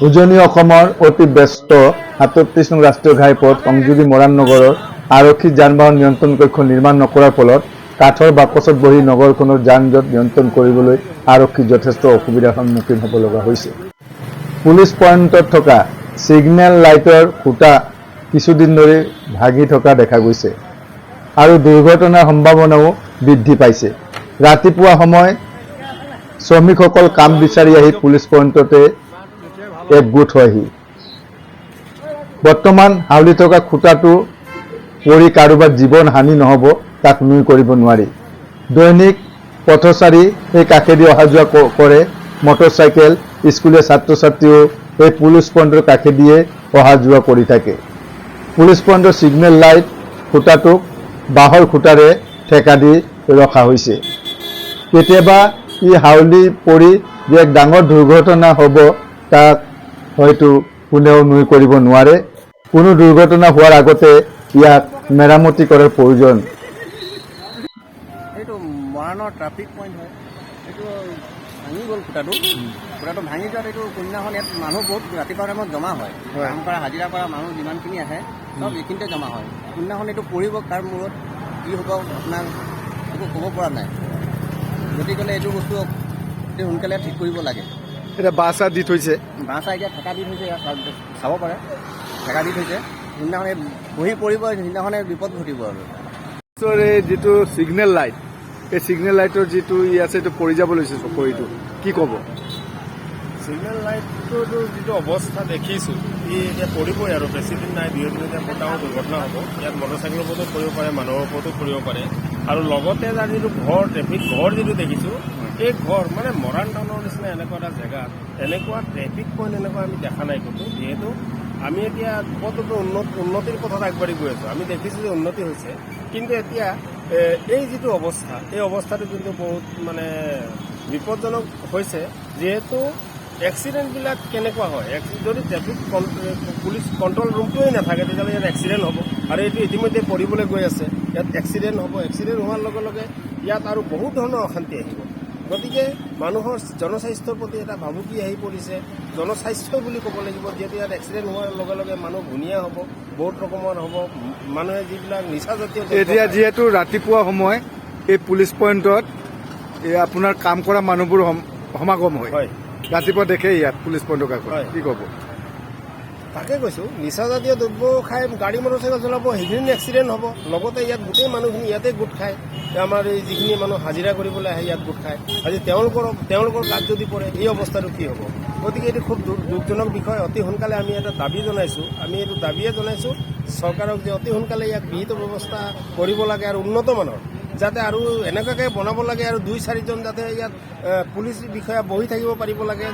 উজনি অসমৰ অতি ব্যস্ত ৩৭ নং ৰাষ্ট্ৰীয় ঘাইপথ সংযোগী মৰাণ নগৰৰ আৰক্ষী যান-বাহন নিয়ন্ত্ৰণ কক্ষ নিৰ্মাণ নকৰাৰ ফলত কাঠৰ বাকচত বহি নগৰখনৰ যান-জঁট নিয়ন্ত্ৰণ কৰিবলৈ আৰক্ষী যথেষ্ট অসুবিধাৰ সন্মুখীন হ'ব লগা হৈছে। পুলিচ পইণ্টত থকা ছিগনেল লাইটৰ খুঁটা কিছুদিন ধৰি ভাগি থকা দেখা গৈছে আৰু দুৰ্ঘটনাৰ সম্ভাৱনাও বৃদ্ধি পাইছে। ৰাতিপুৱা সময় শ্ৰমিকসকল কাম বিচাৰি আহি পুলিচ পইণ্টতে একগোট হয়হি। বৰ্তমান হাউলি থকা খুঁটাটো পৰি কাৰোবাৰ জীৱন হানি নহ'ব তাক নুই কৰিব নোৱাৰি। দৈনিক পথচাৰী এই কাষেদি অহা যোৱা কৰে। মটৰচাইকেল, স্কুলীয়া ছাত্ৰ-ছাত্ৰীও এই পুলিচ পইণ্টৰ কাষেদিয়ে অহা যোৱা কৰি থাকে। পুলিচ পইণ্টৰ ছিগনেল লাইট খুঁটাটোক বাঁহৰ খুঁটাৰে ঠেকা দি ৰখা হৈছে। কেতিয়াবা ই হাউলি পৰি যে এক ডাঙৰ দুৰ্ঘটনা হ'ব তাক হয়তো কোনেও নুই কৰিব নোৱাৰে। কোনো দুৰ্ঘটনা হোৱাৰ আগতে ইয়াক মেৰামতি কৰাৰ প্ৰয়োজন। এইটো মৰাণৰ ট্ৰাফিক পইণ্ট হয়, এইটো ভাঙি গ'ল খুঁটাটো ভাঙি যোৱাত এইটো কোনদিনাখন ইয়াত মানুহ বহুত ৰাতিপুৱা টাইমত জমা হয়। কাম কৰা হাজিৰা কৰা মানুহ যিমানখিনি আহে চব এইখিনিতে জমা হয়। কোনদিনাখন এইটো পৰিব তাৰ মূৰত কি হ'ব আপোনাক একো ক'ব পৰা নাই। গতিকে এইটো বস্তু অতি সোনকালে ঠিক কৰিব লাগে। এতিয়া বাঁহ চাহ দি থৈছে, বাঁহ চাহ এতিয়া ঠেকা দি থৈছে, ইয়াত চাব পাৰে ঠেকা দি থৈছে। যোনদিনাখনে বহি পৰিব সেইদিনাখনে বিপদ ঘটিব আৰু। এই যিটো ছিগনেল লাইট, এই ছিগনেল লাইটৰ যিটো আছে এইটো পৰি যাব লৈছে চকৰিটো, কি ক'ব? ছিগনেল লাইটটোতো যিটো অৱস্থা দেখিছোঁ ই এতিয়া পৰিবই আৰু বেছিদিন নাই, 2 দিন এতিয়া ডাঙৰ দুৰ্ঘটনা হ'ব। ইয়াত মটৰচাইকেলৰ ওপৰতো পৰিব পাৰে, মানুহৰ ওপৰতো পৰিব পাৰে। আৰু লগতে তাৰ যিটো ঘৰ ট্ৰেফিক ঘৰ যিটো দেখিছোঁ এই ঘৰ মানে মৰাণ টাউনৰ নিচিনা এনেকুৱা এটা জেগাত এনেকুৱা ট্ৰেফিক পইণ্ট এনেকুৱা আমি দেখা নাই ক'তো। যিহেতু আমি এতিয়া কতটো উন্নতিৰ পথত আগবাঢ়ি গৈ আছোঁ, আমি দেখিছোঁ যে উন্নতি হৈছে, কিন্তু এতিয়া এই যিটো অৱস্থা এই অৱস্থাটো কিন্তু বহুত মানে বিপদজনক হৈছে। যিহেতু এক্সিডেণ্টবিলাক কেনেকুৱা হয়, যদি ট্ৰেফিক পুলিচ কণ্ট্ৰল ৰুমটোৱেই নাথাকে তেতিয়াহ'লে ইয়াত এক্সিডেণ্ট হ'ব। আৰু এইটো ইতিমধ্যে পৰিবলৈ গৈ আছে, ইয়াত এক্সিডেণ্ট হ'ব। এক্সিডেণ্ট হোৱাৰ লগে লগে ইয়াত আৰু বহুত ধৰণৰ অশান্তি আহিব। গতিকে মানুহৰ জনস্বাস্থ্যৰ প্ৰতি এটা ভাবুকি আহি পৰিছে, জনস্বাস্থ্য বুলি ক'ব লাগিব। যিহেতু ইয়াত এক্সিডেণ্ট হোৱাৰ লগে লগে মানুহ ঘূণীয়া হ'ব, বহুত ৰকমৰ হ'ব। মানুহে যিবিলাক নিচাজাতীয় এতিয়া যিহেতু ৰাতিপুৱা সময় এই পুলিচ পইণ্টত এই আপোনাৰ কাম কৰা মানুহবোৰ সমাগম হয়, ৰাতিপুৱা দেখে ইয়াত পুলিচ পইণ্টৰ কাষত, কি ক'ব? তাকে কৈছোঁ, নিচাজাতীয় দ্ৰব্য খাই গাড়ী মটৰচাইকেল চলাব, সেইখিনি এক্সিডেণ্ট হ'ব। লগতে ইয়াত গোটেই মানুহখিনি ইয়াতে গোট খায়। আমাৰ এই যিখিনি মানুহ হাজিৰা কৰিবলৈ আহে ইয়াত গোট খায়। আজি তেওঁলোকৰ গাত যদি পৰে এই অৱস্থাটো কি হ'ব? গতিকে এইটো খুব দুখজনক বিষয়। অতি সোনকালে আমি এটা দাবী জনাইছোঁ, আমি এইটো দাবীয়ে জনাইছোঁ চৰকাৰক যে অতি সোনকালে ইয়াক বিহিত ব্যৱস্থা কৰিব লাগে আৰু উন্নত মানৰ যাতে আৰু এনেকুৱাকৈ বনাব লাগে আৰু 2-4জন যাতে ইয়াত পুলিচ বিষয়া বহি থাকিব পাৰিব লাগে।